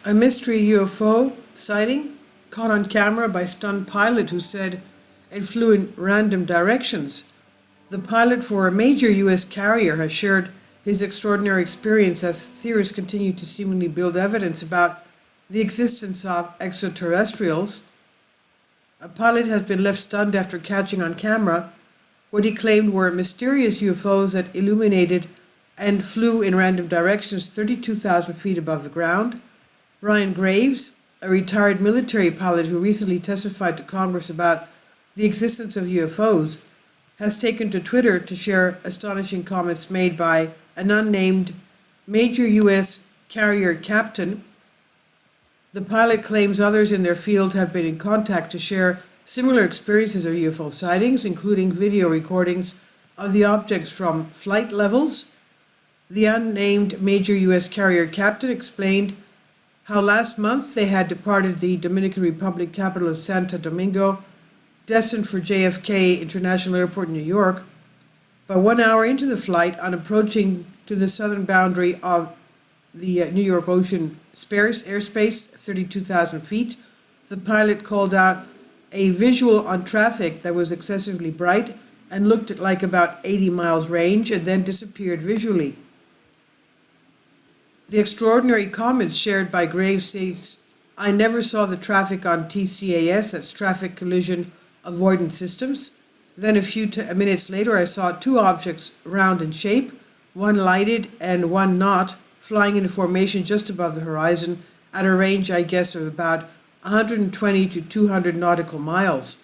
A mystery UFO sighting caught on camera by stunned pilot who said it flew in random directions. The pilot for a major U.S. carrier has shared his extraordinary experience as theorists continue to seemingly build evidence about the existence of extraterrestrials. A pilot has been left stunned after catching on camera what he claimed were mysterious UFOs that illuminated and flew in random directions 32,000 feet above the ground. Ryan Graves, a retired military pilot who recently testified to Congress about the existence of UFOs, has taken to Twitter to share astonishing comments made by an unnamed major U.S. carrier captain. The pilot claims others in their field have been in contact to share similar experiences of UFO sightings, including video recordings of the objects from flight levels. The unnamed major U.S. carrier captain explained how last month they had departed the Dominican Republic capital of Santo Domingo, destined for JFK International Airport in New York. But 1 hour into the flight, on approaching to the southern boundary of the New York Ocean airspace, 32,000 feet, the pilot called out a visual on traffic that was excessively bright and looked like about 80 miles range and then disappeared visually. The extraordinary comments shared by Graves states, "I never saw the traffic on TCAS, that's Traffic Collision Avoidance Systems. Then a few minutes later I saw two objects round in shape, one lighted and one not, flying in formation just above the horizon at a range, I guess, of about 120 to 200 nautical miles.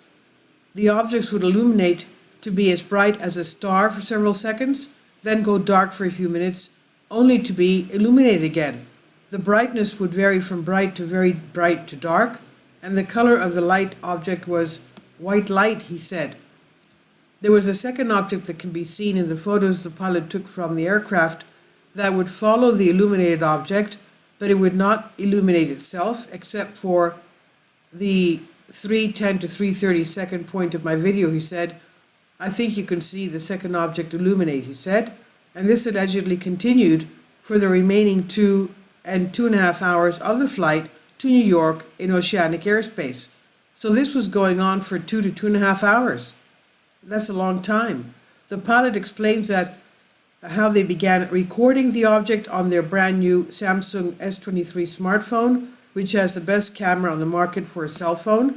The objects would illuminate to be as bright as a star for several seconds, then go dark for a few minutes, only to be illuminated again. The brightness would vary from bright to very bright to dark, and the color of the light object was white light," he said. There was a second object that can be seen in the photos the pilot took from the aircraft that would follow the illuminated object, but it would not illuminate itself except for the 3:10 to 3:30 second point of my video, he said. "I think you can see the second object illuminate," he said. And this allegedly continued for the remaining 2.5 hours of the flight to New York in oceanic airspace. So this was going on for 2 to 2.5 hours. That's a long time. The pilot explains that how they began recording the object on their brand new Samsung S23 smartphone, which has the best camera on the market for a cell phone.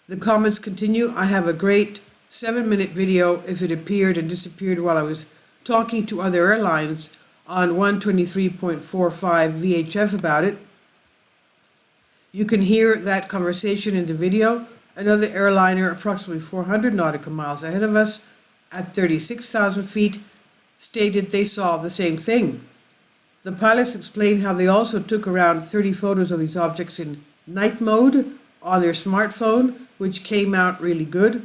The comments continue, "I have a great 7-minute video if it appeared and disappeared while I was talking to other airlines on 123.45 VHF about it. You can hear that conversation in the video. Another airliner approximately 400 nautical miles ahead of us at 36,000 feet stated they saw the same thing." The pilots explained how they also took around 30 photos of these objects in night mode on their smartphone, which came out really good.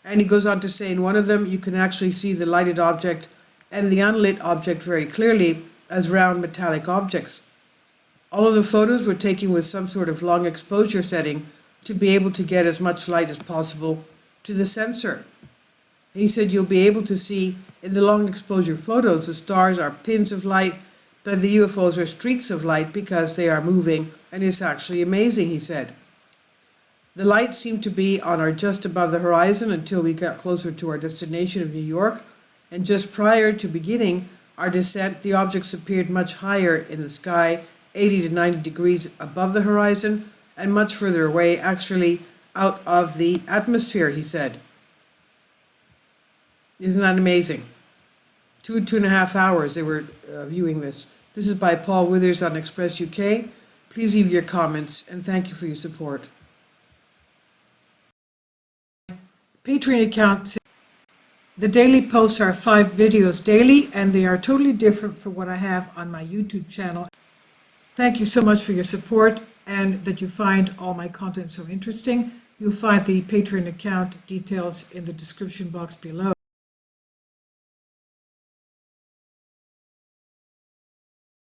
And he goes on to say in one of them, you can actually see the lighted object and the unlit object very clearly as round metallic objects. All of the photos were taken with some sort of long exposure setting to be able to get as much light as possible to the sensor. He said you'll be able to see in the long exposure photos the stars are pins of light, but the UFOs are streaks of light because they are moving, and it's actually amazing, he said. The light seemed to be on or just above the horizon until we got closer to our destination of New York, and just prior to beginning our descent, the objects appeared much higher in the sky, 80 to 90 degrees above the horizon, and much further away, actually out of the atmosphere, he said. Isn't that amazing? 2.5 hours they were viewing this. This is by Paul Withers on Express UK. Please leave your comments, and thank you for your support. Patreon account. The daily posts are 5 videos daily, and they are totally different from what I have on my YouTube channel. Thank you so much for your support and that you find all my content so interesting. You'll find the Patreon account details in the description box below.